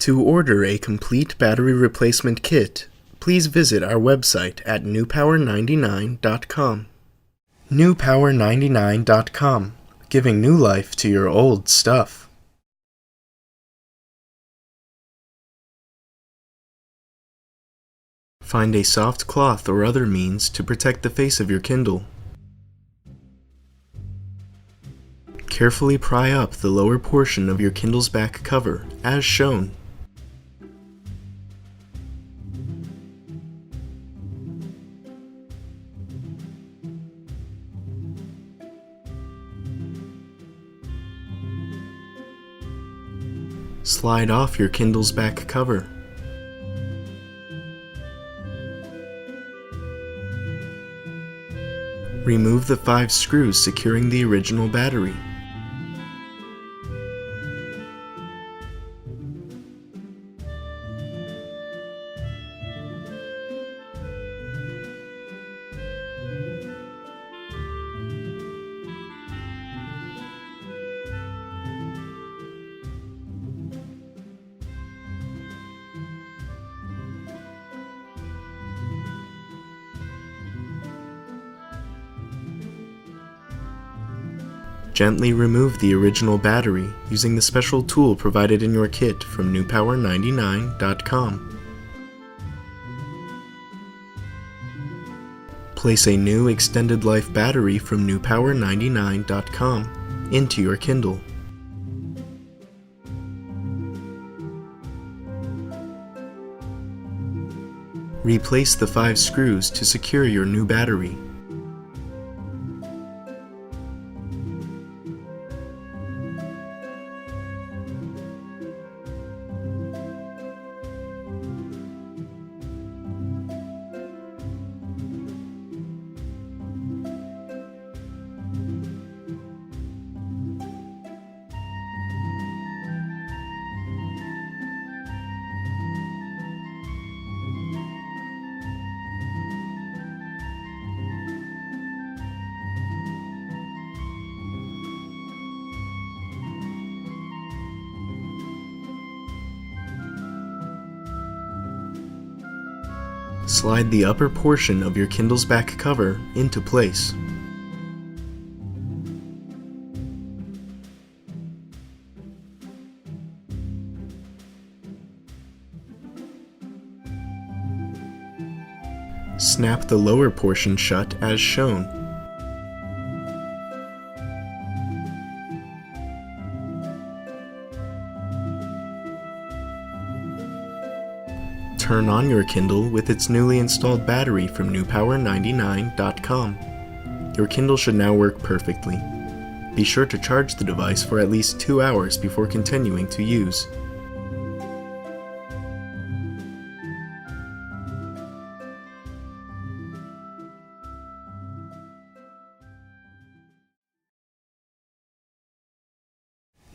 To order a complete battery replacement kit, please visit our website at newpower99.com. newpower99.com, giving new life to your old stuff. Find a soft cloth or other means to protect the face of your Kindle. Carefully pry up the lower portion of your Kindle's back cover, as shown. Slide off your Kindle's back cover. Remove the 5 screws securing the original battery. Gently remove the original battery using the special tool provided in your kit from newpower99.com. Place a new extended life battery from newpower99.com into your Kindle. Replace the 5 screws to secure your new battery. Slide the upper portion of your Kindle's back cover into place. Snap the lower portion shut as shown. Turn on your Kindle with its newly installed battery from newpower99.com. Your Kindle should now work perfectly. Be sure to charge the device for at least 2 hours before continuing to use.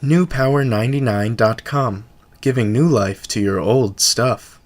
newpower99.com, giving new life to your old stuff.